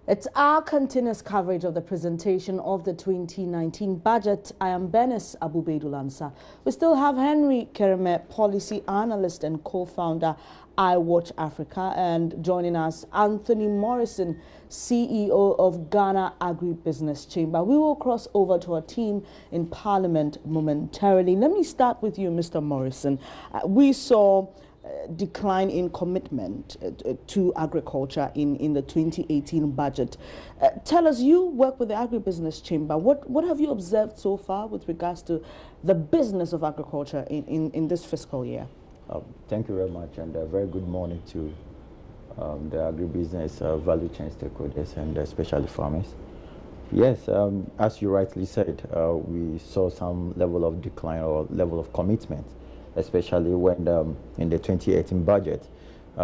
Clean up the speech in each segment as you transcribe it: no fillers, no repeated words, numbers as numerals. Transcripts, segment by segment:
It's our continuous coverage of the presentation of the 2019 budget. I am Benis Abubeidulansa. We still have Henry Kereme, policy analyst and co-founder iWatch Africa, and joining us, Anthony Morrison, CEO of Ghana Agribusiness Chamber. We will cross over to our team in Parliament momentarily. Let me start with you, Mr. Morrison. We saw decline in commitment to agriculture in the 2018 budget. Tell us, you work with the Agribusiness Chamber. What have you observed so far with regards to the business of agriculture in this fiscal year? Thank you very much, and a very good morning to the agribusiness value chain stakeholders and especially farmers. Yes, as you rightly said, we saw some level of decline or level of commitment, especially when in the 2018 budget,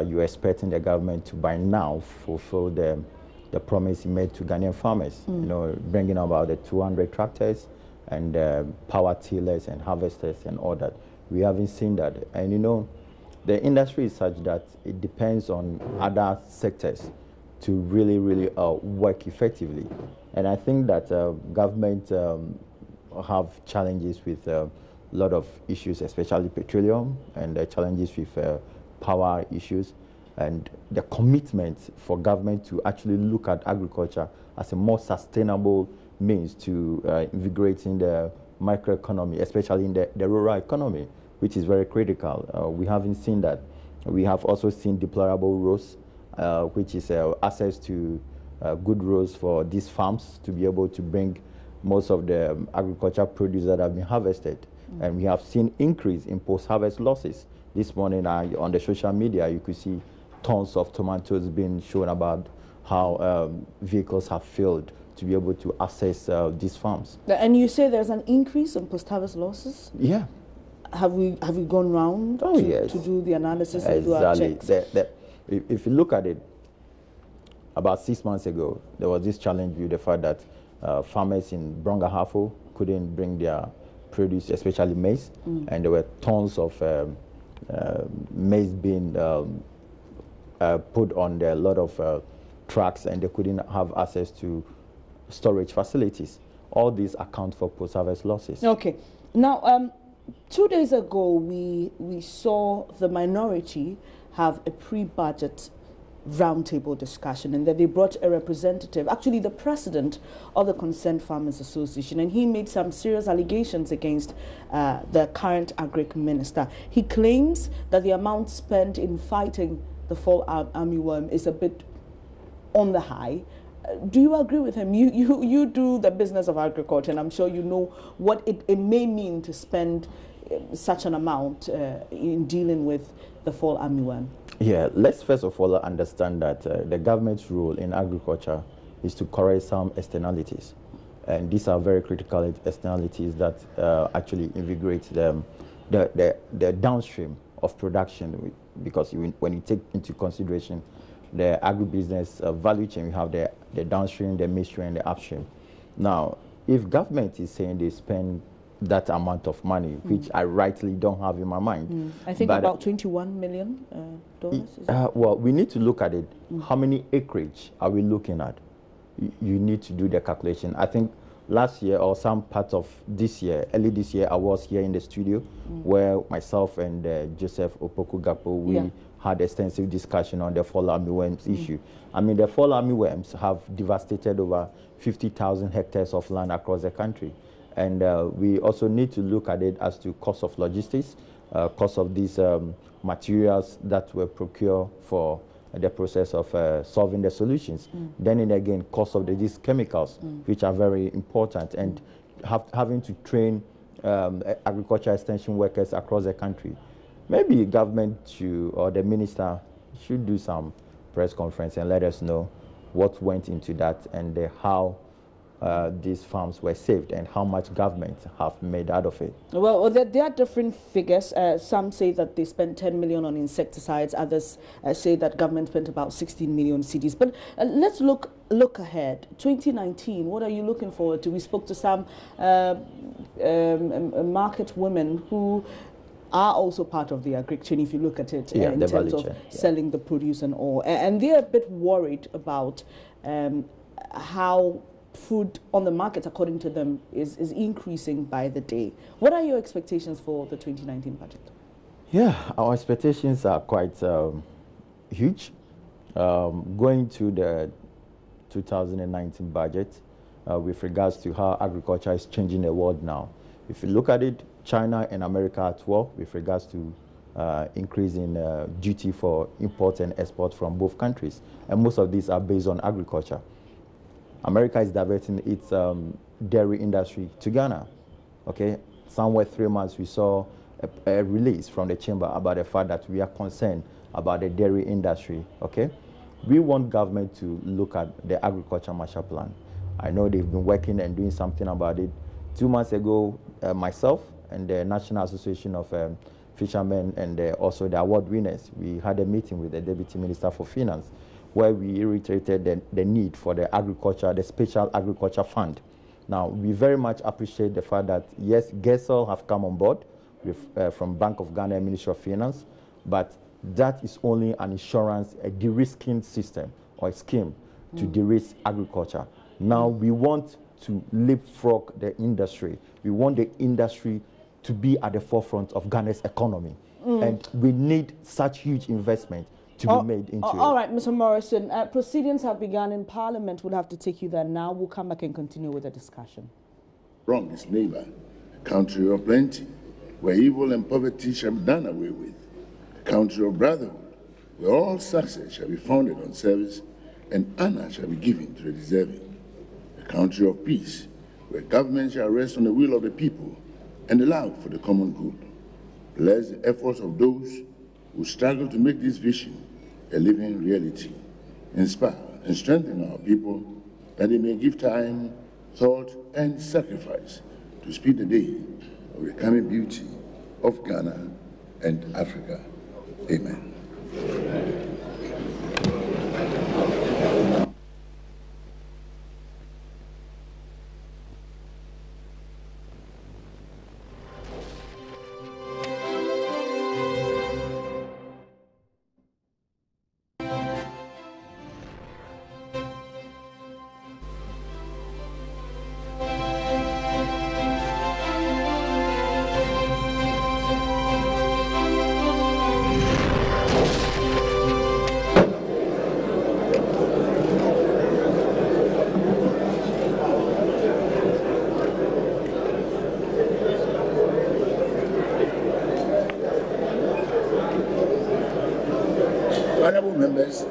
you're expecting the government to by now fulfill the promise made to Ghanaian farmers, you know, bringing about the 200 tractors and power tillers and harvesters and all that. We haven't seen that. And you know, the industry is such that it depends on other sectors to really work effectively. And I think that government have challenges with a lot of issues, especially petroleum, and challenges with power issues, and the commitment for government to actually look at agriculture as a more sustainable means to invigorating the microeconomy, especially in the rural economy, which is very critical. We haven't seen that. We have also seen deplorable roads, which is access to good roads for these farms to be able to bring most of the agricultural produce that have been harvested. And we have seen increase in post-harvest losses. This morning on the social media, you could see tons of tomatoes being shown about how vehicles have failed to be able to access these farms. And you say there's an increase in post-harvest losses? Yeah. Have we gone round to do the analysis and do our checks? If you look at it, about 6 months ago, there was this challenge with the fact that farmers in Brongahafo couldn't bring their produce, especially maize, and there were tons of maize being put on a lot of trucks, and they couldn't have access to storage facilities. All these account for post-harvest losses. Okay. Now, 2 days ago, we saw the minority have a pre-budget roundtable discussion, and that they brought a representative, actually the president of the Concerned Farmers Association, and he made some serious allegations against the current Agric minister. He claims that the amount spent in fighting the fall armyworm is a bit on the high. Do you agree with him? You do the business of agriculture, and I'm sure you know what it may mean to spend such an amount in dealing with the fall armyworm. Yeah, let's first of all understand that the government's role in agriculture is to correct some externalities. And these are very critical externalities that actually invigorate the downstream of production, because when you take into consideration the agribusiness value chain, we have the downstream, the midstream, and the upstream. Now, if government is saying they spend that amount of money, which I rightly don't have in my mind. I think about $21 million. Well, we need to look at it. How many acreage are we looking at? You need to do the calculation. I think last year or some part of this year, early this year, I was here in the studio where myself and Joseph Opoku-Gakpo, we had extensive discussion on the fall armyworms issue. I mean, the fall armyworms have devastated over 50,000 hectares of land across the country. And we also need to look at it as to cost of logistics, cost of these materials that were procured for the process of solving the solutions. Then again, cost of these chemicals, which are very important, and having to train agriculture extension workers across the country. Maybe government should, or the minister should do some press conference and let us know what went into that and how these farms were saved and how much government have made out of it. Well, there are different figures. Some say that they spent 10 million on insecticides. Others say that government spent about 16 million cedis. But let's look ahead. 2019, what are you looking forward to? We spoke to some market women who are also part of the Agric chain, if you look at it, in the terms value of chain, selling the produce and all. And they're a bit worried about how food on the market, according to them, is increasing by the day. What are your expectations for the 2019 budget? Yeah, our expectations are quite huge. Going to the 2019 budget, with regards to how agriculture is changing the world now. If you look at it, China and America are at war with regards to increasing duty for import and export from both countries. And most of these are based on agriculture. America is diverting its dairy industry to Ghana. Okay, somewhere 3 months we saw a release from the chamber about the fact that we are concerned about the dairy industry. Okay, we want government to look at the agriculture Marshall Plan. I know they've been working and doing something about it. 2 months ago, myself and the National Association of Fishermen and also the award winners, we had a meeting with the Deputy Minister for Finance, where we reiterated the need for the agriculture, the special agriculture fund. Now, we very much appreciate the fact that, yes, GESL have come on board with, from Bank of Ghana and Ministry of Finance, but that is only an insurance, a de-risking system or a scheme to de-risk agriculture. Now, we want to leapfrog the industry. We want the industry to be at the forefront of Ghana's economy. And we need such huge investment to be made into it. All right, Mr. Morrison, proceedings have begun in Parliament. We'll have to take you there now. We'll come back and continue with the discussion. Wrong is neighbor, a country of plenty, where evil and poverty shall be done away with, a country of brotherhood, where all success shall be founded on service and honor shall be given to the deserving, a country of peace, where government shall rest on the will of the people and the love for the common good. Bless the efforts of those who struggle to make this vision a living reality. Inspire and strengthen our people that they may give time, thought, and sacrifice to speed the day of the coming beauty of Ghana and Africa. Amen. Honorable members,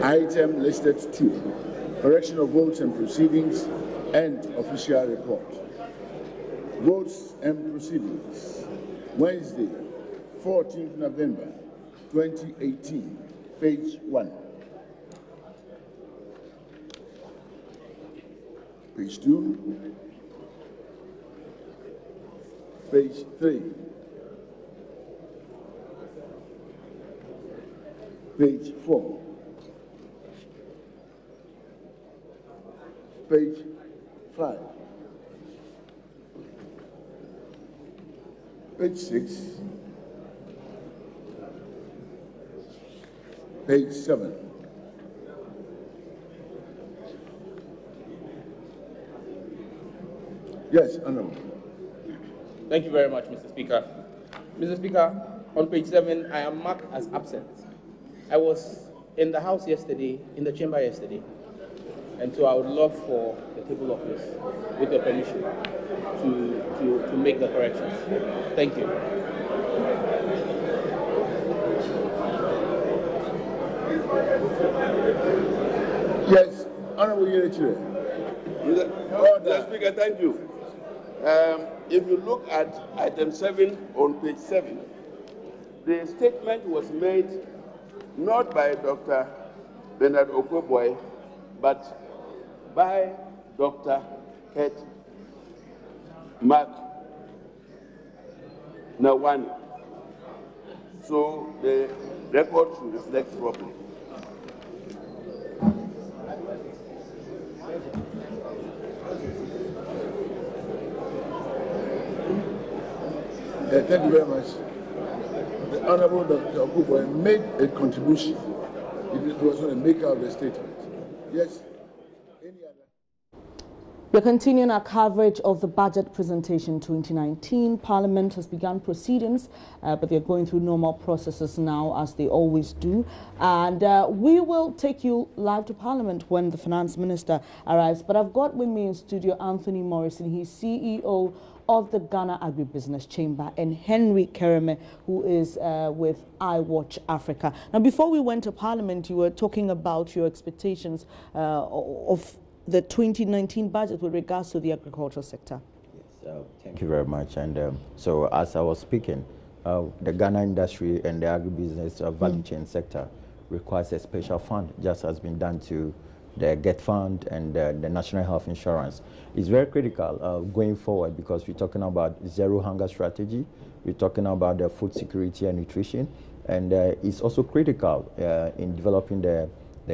item listed 2, correction of votes and proceedings and official report. Votes and proceedings, Wednesday, 14th November, 2018, page 1. Page 2, page 3, page 4, page 5, page 6, page 7, yes, Honorable. Thank you very much, Mr. Speaker. Mr. Speaker, on page 7, I am marked as absent. I was in the House yesterday, in the chamber yesterday, and so I would love for the table office, with your permission, to make the corrections. Thank you. Yes, Honorable Yerichire. Mr. Speaker, thank you. If you look at item 7 on page 7, the statement was made not by Dr. Bernard Okoboy, but by Dr. Kate Mark Nawani. So the record should reflect properly. Thank you very much. The Honorable Dr. Okuboy made a contribution. It was not a maker of the statement. Yes. Any other? We're continuing our coverage of the budget presentation 2019. Parliament has begun proceedings, but they're going through normal processes now, as they always do. And we will take you live to Parliament when the Finance Minister arrives. But I've got with me in studio Anthony Morrison. He's CEO of the Ghana Agribusiness Chamber, and Henry Kereme, who is with iWatch Africa. Now, before we went to Parliament, you were talking about your expectations of the 2019 budget with regards to the agricultural sector. Yes, thank you very much. And so, as I was speaking, the Ghana industry and the agribusiness value chain sector requires a special fund, just as been done to the GET Fund and the National Health Insurance. It's very critical going forward, because we're talking about zero hunger strategy, we're talking about the food security and nutrition, and it's also critical in developing the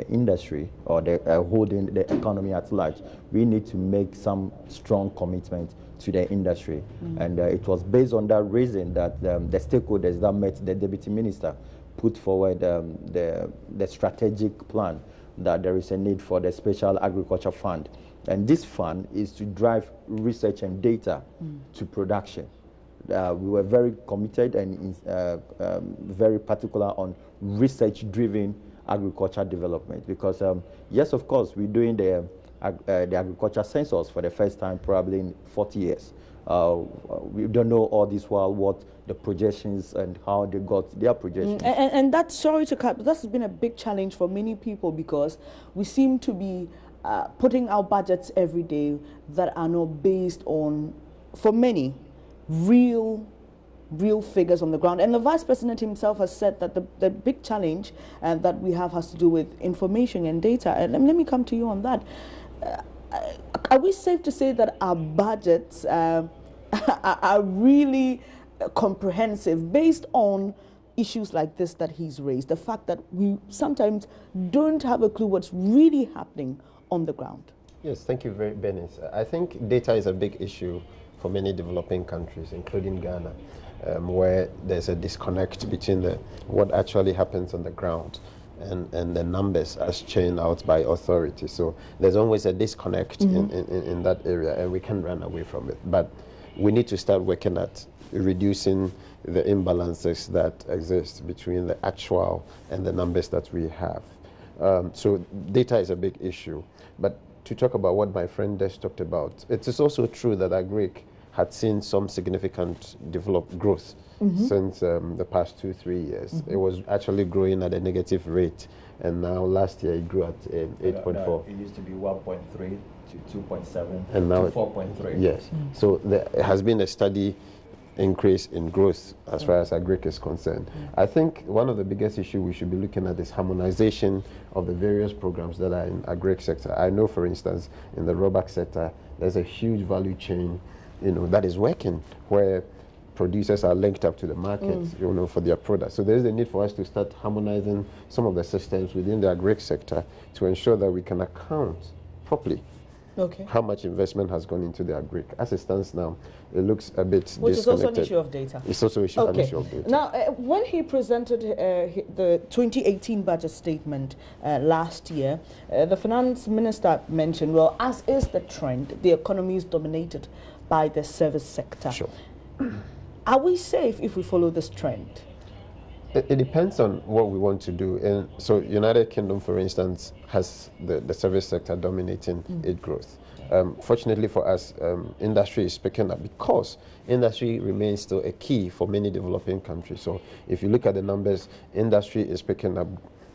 industry, or the holding the economy at large. We need to make some strong commitment to the industry. And it was based on that reason that the stakeholders that met the Deputy Minister put forward the strategic plan that there is a need for the Special Agriculture Fund. And this fund is to drive research and data to production. We were very committed and very particular on research-driven agriculture development, because yes, of course, we're doing the agriculture census for the first time probably in 40 years. We don't know all this while what the projections and how they got their projections. And that's, sorry to cut, but that's been a big challenge for many people, because we seem to be putting out budgets every day that are not based on, for many, real figures on the ground. And the Vice President himself has said that the big challenge that we have has to do with information and data. And let me come to you on that. Are we safe to say that our budgets are really comprehensive based on issues like this that he's raised? The fact that we sometimes don't have a clue what's really happening on the ground. Yes, thank you very much. I think data is a big issue for many developing countries, including Ghana, where there's a disconnect between what actually happens on the ground and the numbers as chained out by authority. So there's always a disconnect in that area, and we can't run away from it. But we need to start working at reducing the imbalances that exist between the actual and the numbers that we have. So data is a big issue. But to talk about what my friend Des talked about, it is also true that Agric had seen some significant growth since the past 2-3 years. It was actually growing at a negative rate, and now last year it grew at 8.4. It used to be 1.3 to 2.7 and now to 4.3. Yes. So there has been a steady increase in growth as far as Agric is concerned. I think one of the biggest issues we should be looking at is harmonization of the various programs that are in Agric sector. I know, for instance, in the roback sector, there's a huge value chain, that is working, where producers are linked up to the market, for their products. So there is a need for us to start harmonizing some of the systems within the Agric sector to ensure that we can account properly how much investment has gone into the Agric. As it stands now, it looks a bit disconnected. Which is also an issue of data. It's also an issue of data. Now, when he presented the 2018 budget statement last year, the Finance Minister mentioned, well, as is the trend, the economy is dominated by the service sector. Sure. Are we safe if we follow this trend? It depends on what we want to do. And so United Kingdom, for instance, has the service sector dominating its growth. Fortunately for us, industry is picking up, because industry remains still a key for many developing countries. So if you look at the numbers, industry is picking up.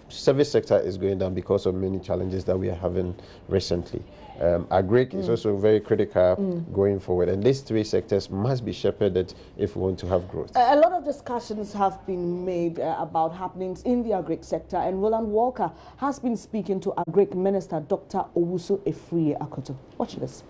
Service sector is going down because of many challenges that we are having recently. Agric is also very critical going forward, and these three sectors must be shepherded if we want to have growth. A lot of discussions have been made about happenings in the Agric sector, and Roland Walker has been speaking to Agric Minister Dr. Owusu Efriye Akoto. Watch this.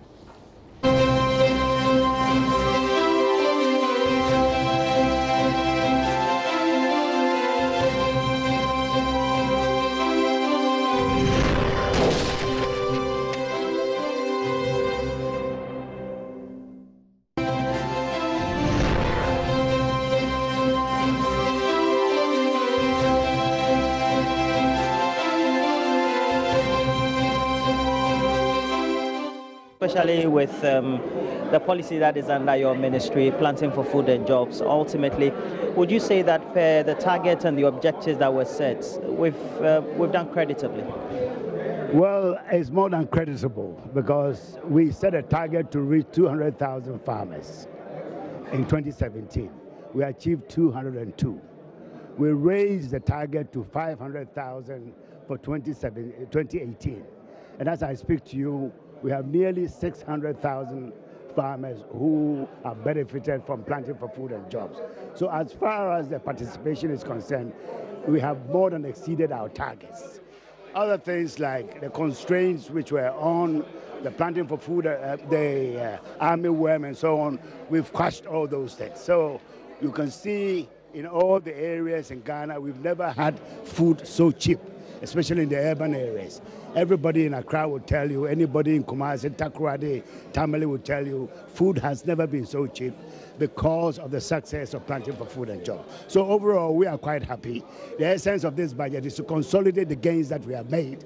especially with the policy that is under your ministry, Planting for Food and Jobs. Ultimately, would you say that the targets and the objectives that were set, we've done creditably? Well, it's more than creditable because we set a target to reach 200,000 farmers in 2017. We achieved 202. We raised the target to 500,000 for 2018. And as I speak to you, we have nearly 600,000 farmers who have benefited from Planting for Food and Jobs. So as far as the participation is concerned, we have more than exceeded our targets. Other things like the constraints which were on the Planting for Food, the army worm and so on, we've crushed all those things. So you can see in all the areas in Ghana, we've never had food so cheap, especially in the urban areas. Everybody in Accra will tell you, anybody in Kumasi, Takoradi, Tamale will tell you, food has never been so cheap because of the success of Planting for Food and Jobs. So overall, we are quite happy. The essence of this budget is to consolidate the gains that we have made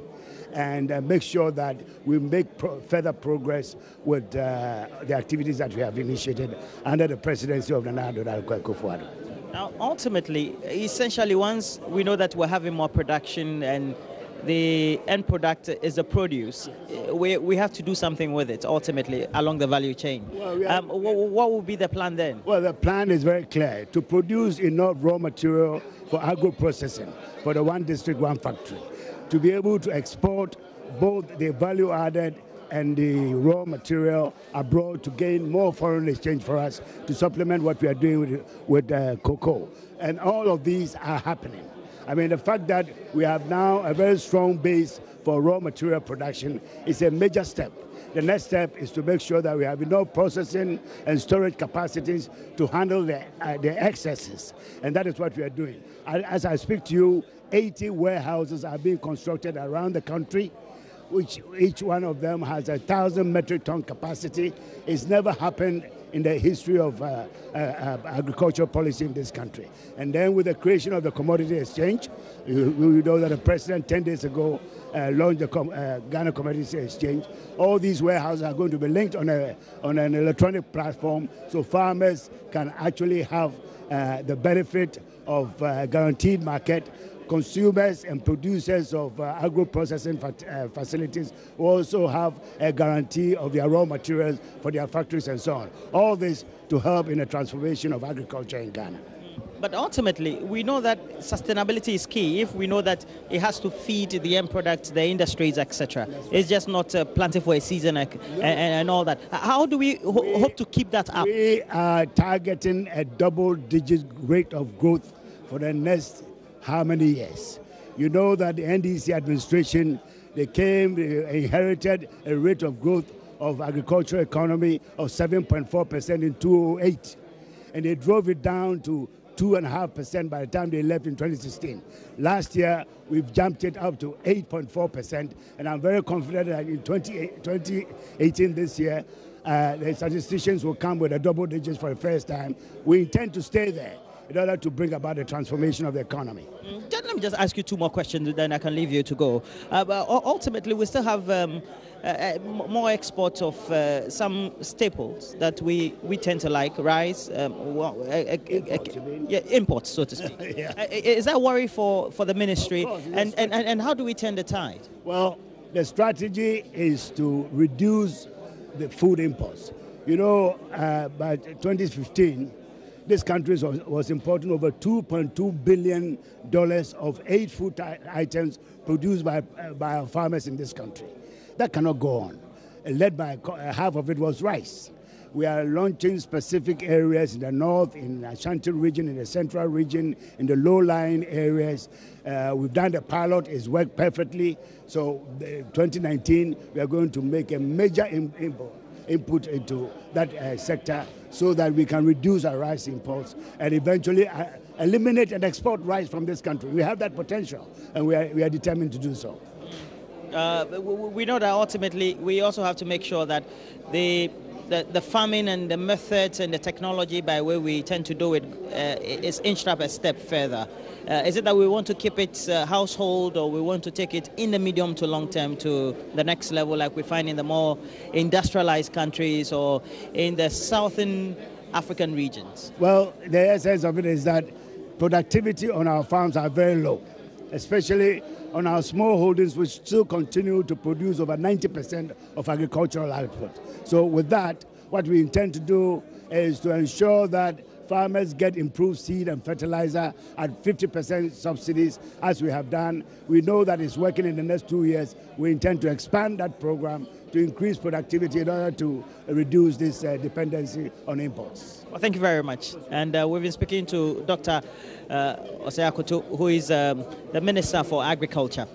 and make sure that we make further progress with the activities that we have initiated under the presidency of Nana Addo Akufo-Addo. Now, ultimately, essentially, once we know that we're having more production and the end product is the produce, we have to do something with it, ultimately, along the value chain. Well, what will be the plan then? Well, the plan is very clear, to produce enough raw material for agro-processing, for the one district, one factory, to be able to export both the value added and the raw material abroad to gain more foreign exchange for us to supplement what we are doing with cocoa. And all of these are happening. I mean, the fact that we have now a very strong base for raw material production is a major step. The next step is to make sure that we have enough processing and storage capacities to handle the excesses. And that is what we are doing. As I speak to you, 80 warehouses are being constructed around the country, which each one of them has 1,000 metric ton capacity. It's never happened in the history of agricultural policy in this country. And then with the creation of the commodity exchange, we know that the president 10 days ago launched the Ghana Commodity Exchange. All these warehouses are going to be linked on an electronic platform so farmers can actually have the benefit of guaranteed market. Consumers and producers of agro-processing facilities also have a guarantee of their raw materials for their factories and so on. All this to help in the transformation of agriculture in Ghana. But ultimately, we know that sustainability is key. If we know that it has to feed the end product, the industries, etc. It's just not planting for a season and all that. How do we hope to keep that up? We are targeting a double-digit rate of growth for the next how many years? You know that the NDC administration, they inherited a rate of growth of agricultural economy of 7.4% in 2008. And they drove it down to 2.5% by the time they left in 2016. Last year, we've jumped it up to 8.4%. And I'm very confident that in 2018 this year, the statisticians will come with a double digits for the first time. We intend to stay there in order to bring about the transformation of the economy. Let me just ask you two more questions, then I can leave you to go. But ultimately, we still have more exports of some staples that we tend to like, rice, imports, so to speak. Yeah. Is that a worry for the ministry? And how do we turn the tide? Well, the strategy is to reduce the food imports. You know, by 2015, this country was importing over $2.2 billion of aid food items produced by our farmers in this country. That cannot go on. Led by half of it was rice. We are launching specific areas in the north, in the Ashanti region, in the central region, in the low-lying areas. We've done the pilot, it's worked perfectly. So 2019, we are going to make a major input into that sector so that we can reduce our rice imports and eventually eliminate and export rice from this country. We have that potential, and we are determined to do so. We know that ultimately we also have to make sure that the the farming and the methods and the technology by way we tend to do it is inched up a step further? Is it that we want to keep it household, or we want to take it in the medium to long term to the next level, like we find in the more industrialized countries or in the southern African regions? Well, the essence of it is that productivity on our farms are very low, especially on our small holdings, which still continue to produce over 90% of agricultural output. So with that, what we intend to do is to ensure that farmers get improved seed and fertilizer at 50% subsidies, as we have done. We know that it's working in the next 2 years. We intend to expand that program to increase productivity in order to reduce this dependency on imports. Well, thank you very much. And we've been speaking to Dr. Osei Akoto, who is the Minister for Agriculture.